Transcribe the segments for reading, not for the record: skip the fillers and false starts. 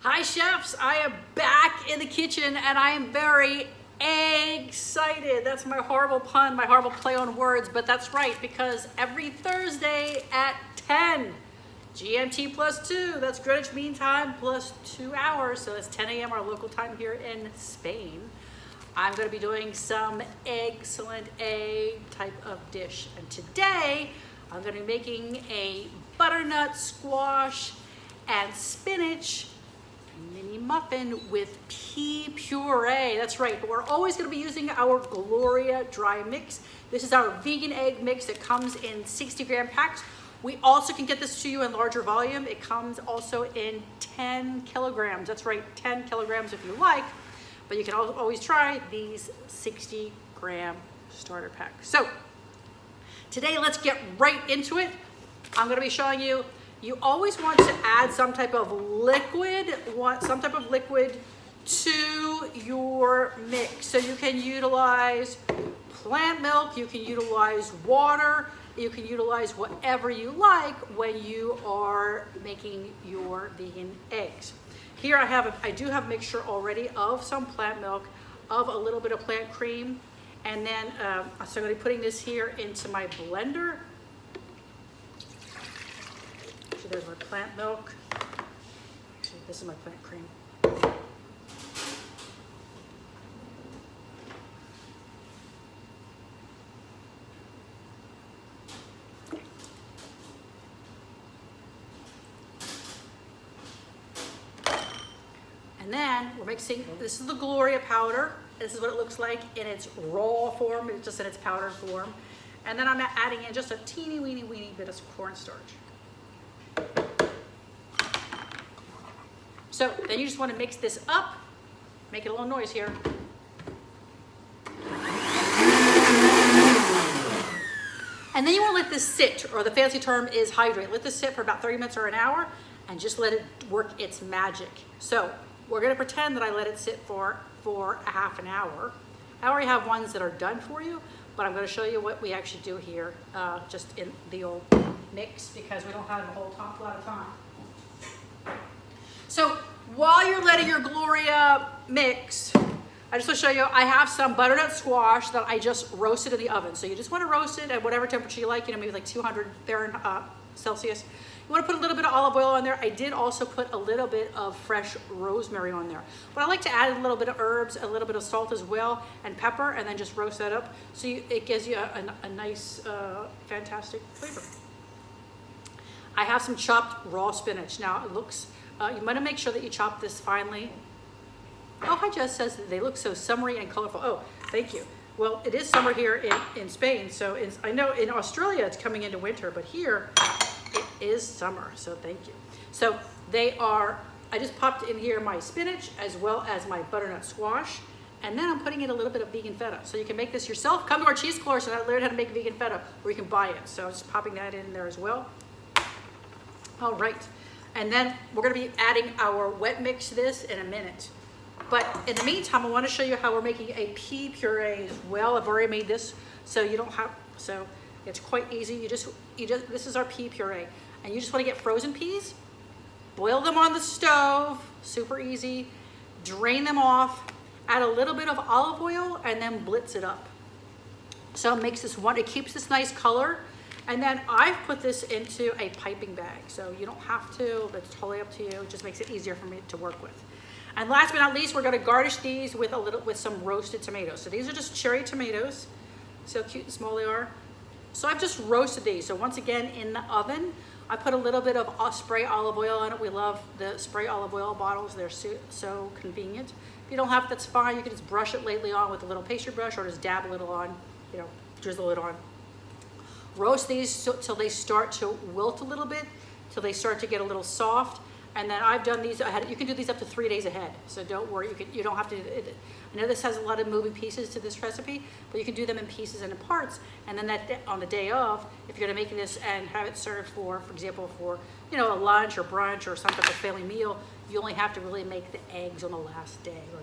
Hi chefs, I am back in the kitchen and I am very excited. That's my horrible pun, my horrible play on words, but that's right because every Thursday at 10 GMT plus 2, that's Greenwich Mean Time plus 2 hours, so it's 10 a.m. our local time here in Spain. I'm going to be doing some excellent egg type of dish, and today I'm going to be making a butternut squash and spinach mini muffin with pea puree. That's right, but we're always going to be using our Gloria dry mix. This is our vegan egg mix that comes in 60-gram packs. We also can get this to you in larger volume. It comes also in 10 kilograms. That's right, 10 kilograms if you like, but you can always try these 60-gram starter packs. So today, let's get right into it. I'm going to be showing you, you always want to add some type of liquid, to your mix. So you can utilize plant milk, you can utilize water, you can utilize whatever you like when you are making your vegan eggs. Here I do have a mixture already of some plant milk, of a little bit of plant cream, and then so I'm going to be putting this here into my blender. So there's my plant milk. Actually, this is my plant cream. And then we're mixing, this is the Gloria powder. This is what it looks like in its raw form, it's just in its powder form. And then I'm adding in just a teeny weeny bit of cornstarch. So then you just want to mix this up, make it a little noise here. And then you want to let this sit, or the fancy term is hydrate. Let this sit for about 30 minutes or an hour and just let it work its magic. So we're going to pretend that I let it sit for a half an hour. I already have ones that are done for you, but I'm going to show you what we actually do here just in the old mix because we don't have a whole lot of time. So while you're letting your Gloria mix, I just want to show you, I have some butternut squash that I just roasted in the oven. So you just want to roast it at whatever temperature you like, maybe like 200 Fahrenheit, Celsius. You want to put a little bit of olive oil on there. I did also put a little bit of fresh rosemary on there. But I like to add a little bit of herbs, a little bit of salt as well, and pepper, and then just roast that up. So it gives you a nice, fantastic flavor. I have some chopped raw spinach. Now it looks, you want to make sure that you chop this finely. Oh, hi Jess says that they look so summery and colorful. Oh, thank you. Well, it is summer here in Spain. So I know in Australia it's coming into winter, but here it is summer, so thank you. So I just popped in here my spinach as well as my butternut squash, and then I'm putting in a little bit of vegan feta. So you can make this yourself. Come to our cheese course and I learned how to make vegan feta, or you can buy it. So I'm just popping that in there as well. All right, and then we're gonna be adding our wet mix to this in a minute. But in the meantime, I wanna show you how we're making a pea puree as well. I've already made this, so you don't have, so it's quite easy. You just, this is our pea puree. And you just wanna get frozen peas, boil them on the stove, super easy, drain them off, add a little bit of olive oil, and then blitz it up. So it makes this it keeps this nice color. And then I've put this into a piping bag. So you don't have to, that's totally up to you. It just makes it easier for me to work with. And last but not least, we're gonna garnish these with some roasted tomatoes. So these are just cherry tomatoes. So cute and small they are. So I've just roasted these. So once again, in the oven, I put a little bit of spray olive oil on it. We love the spray olive oil bottles. They're so convenient. If you don't have it, that's fine. You can just brush it lightly on with a little pastry brush or just dab a little on, drizzle it on. Roast these till they start to wilt a little bit, till they start to get a little soft. And then I've done these ahead. You can do these up to 3 days ahead. So don't worry, you don't have to, I know this has a lot of moving pieces to this recipe, but you can do them in pieces and in parts. And then on the day of, if you're gonna make this and have it served for example, for a lunch or brunch or some type of family meal, you only have to really make the eggs on the last day, or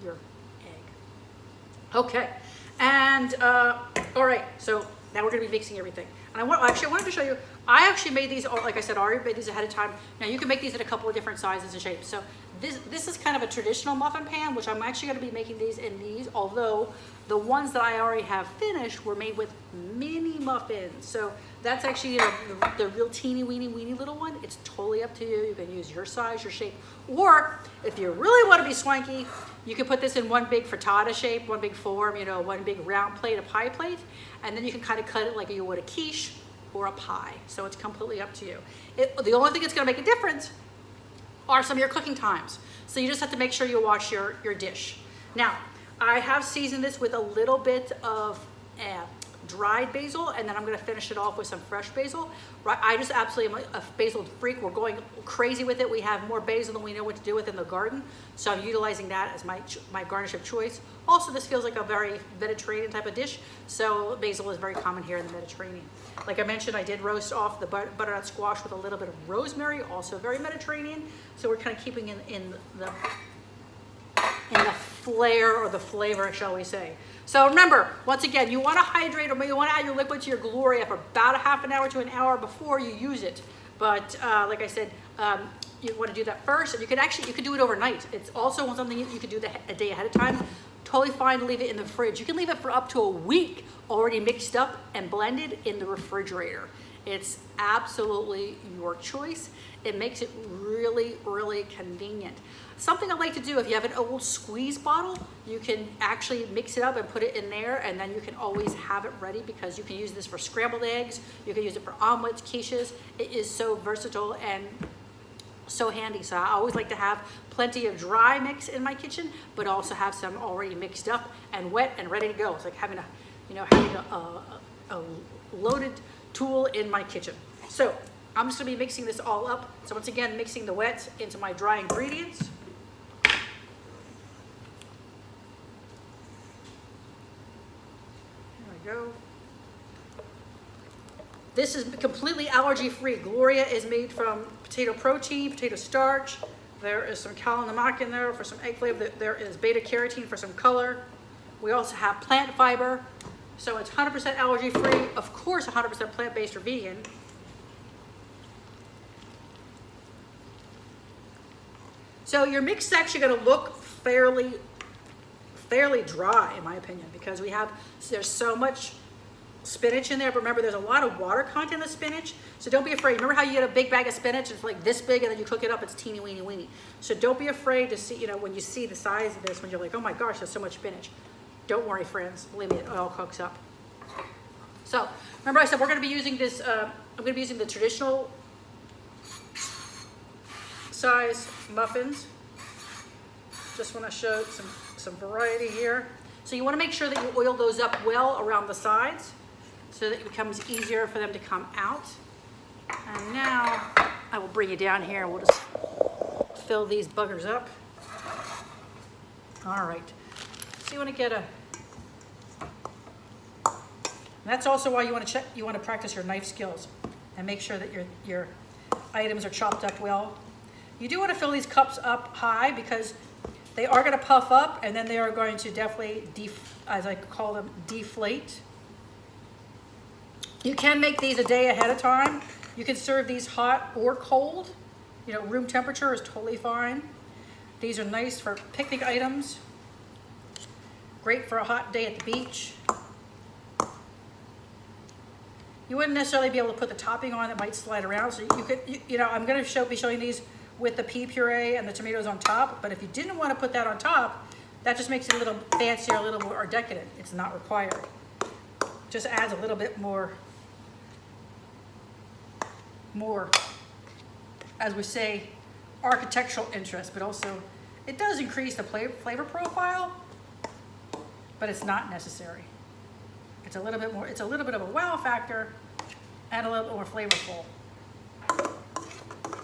your egg. Okay, and all right, so Now we're gonna be mixing everything. And I wanted to show you, I actually made these, like I said, I already made these ahead of time. Now you can make these in a couple of different sizes and shapes. So this is kind of a traditional muffin pan, which I'm actually gonna be making these in these, although the ones that I already have finished were made with mini muffins. So that's actually, you know, the real teeny weeny little one. It's totally up to you. You can use your size, your shape, or if you really want to be swanky, you can put this in one big frittata shape, one big form, you know, one big round plate, a pie plate, and then you can kind of cut it like you would a quiche or a pie. So it's completely up to you. The only thing that's going to make a difference are some of your cooking times. So you just have to make sure you wash your dish. Now, I have seasoned this with a little bit of dried basil, and then I'm gonna finish it off with some fresh basil. Right, I just absolutely am a basil freak. We're going crazy with it. We have more basil than we know what to do with in the garden, so I'm utilizing that as my garnish of choice. Also, this feels like a very Mediterranean type of dish, so basil is very common here in the Mediterranean. Like I mentioned, I did roast off the butternut squash with a little bit of rosemary, also very Mediterranean. So we're kind of keeping in the flair or the flavor, shall we say. So remember, once again, you want to hydrate or you want to add your liquid to your Gloria for about a half an hour to an hour before you use it. But like I said, you want to do that first, and you can do it overnight. It's also something you can do a day ahead of time. Totally fine to leave it in the fridge. You can leave it for up to a week already mixed up and blended in the refrigerator. It's absolutely your choice. It makes it really, really convenient. Something I like to do, if you have an old squeeze bottle, you can actually mix it up and put it in there, and then you can always have it ready because you can use this for scrambled eggs, you can use it for omelets, quiches. It is so versatile and so handy. So I always like to have plenty of dry mix in my kitchen, but also have some already mixed up and wet and ready to go. It's like having a loaded tool in my kitchen. So I'm just gonna be mixing this all up. So once again, mixing the wet into my dry ingredients. Go. This is completely allergy-free. Gloria is made from potato protein, potato starch. There is some calcium in there for some egg flavor. There is beta carotene for some color. We also have plant fiber. So it's 100% allergy-free. Of course, 100% plant-based or vegan. So your mix is actually going to look fairly dry, in my opinion, because there's so much spinach in there. But remember, there's a lot of water content in spinach, so don't be afraid. Remember how you get a big bag of spinach, it's like this big, and then you cook it up, it's teeny weeny weeny. So don't be afraid to see, when you see the size of this, when you're like, oh my gosh, there's so much spinach. Don't worry, friends, believe me, it all cooks up. So remember I said we're going to be using this, I'm going to be using the traditional size muffins. Just want to show some variety here. So you want to make sure that you oil those up well around the sides so that it becomes easier for them to come out. And now I will bring you down here and we'll just fill these buggers up. All right. So you want to get that's also why you want to practice your knife skills and make sure that your items are chopped up well. You do want to fill these cups up high because they are going to puff up, and then they are going to definitely, as I call them, deflate. You can make these a day ahead of time. You can serve these hot or cold. Room temperature is totally fine. These are nice for picnic items. Great for a hot day at the beach. You wouldn't necessarily be able to put the topping on that might slide around. So you could, I'm going to be showing these with the pea puree and the tomatoes on top. But if you didn't want to put that on top, that just makes it a little fancier, a little more decadent. It's not required. Just adds a little bit more, as we say, architectural interest, but also it does increase the flavor profile, but it's not necessary. It's a little bit more, it's a little bit of a wow factor and a little bit more flavorful.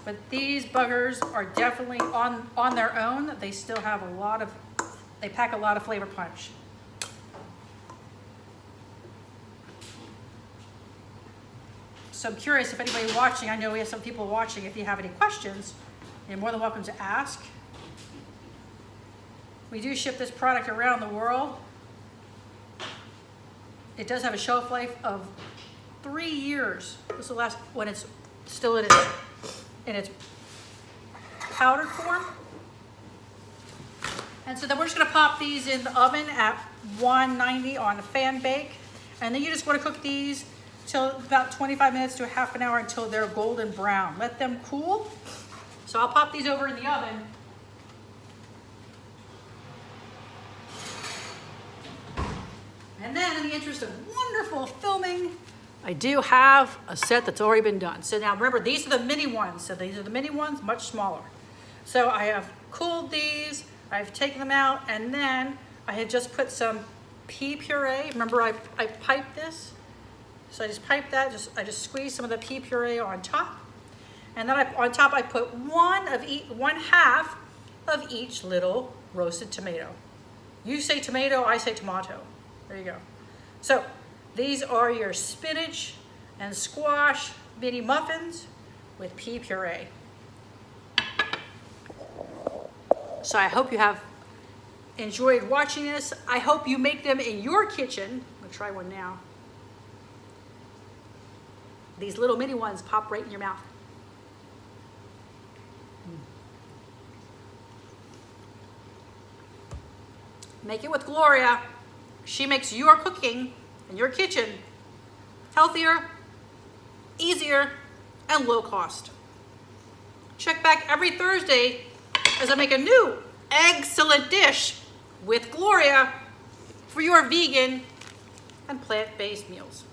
But these buggers are definitely on their own. They still have they pack a lot of flavor punch. So I'm curious if anybody watching, I know we have some people watching, if you have any questions, you're more than welcome to ask. We do ship this product around the world. It does have a shelf life of 3 years. This will last when it's still in its powdered form. And so then we're just gonna pop these in the oven at 190 on a fan bake. And then you just wanna cook these till about 25 minutes to a half an hour until they're golden brown. Let them cool. So I'll pop these over in the oven. And then in the interest of wonderful filming, I do have a set that's already been done. So now remember, these are the mini ones. So these are the mini ones, much smaller. So I have cooled these, I've taken them out, and then I had just put some pea puree. Remember I piped this? So I just piped that, I just squeezed some of the pea puree on top. And then on top I put one half of each little roasted tomato. You say tomato, I say tomato. There you go. So these are your spinach and squash mini muffins with pea puree. So I hope you have enjoyed watching this. I hope you make them in your kitchen. I'm gonna try one now. These little mini ones pop right in your mouth. Make it with Gloria. She makes your cooking in your kitchen healthier, easier, and low cost. Check back every Thursday as I make a new excellent dish with Gloria for your vegan and plant-based meals.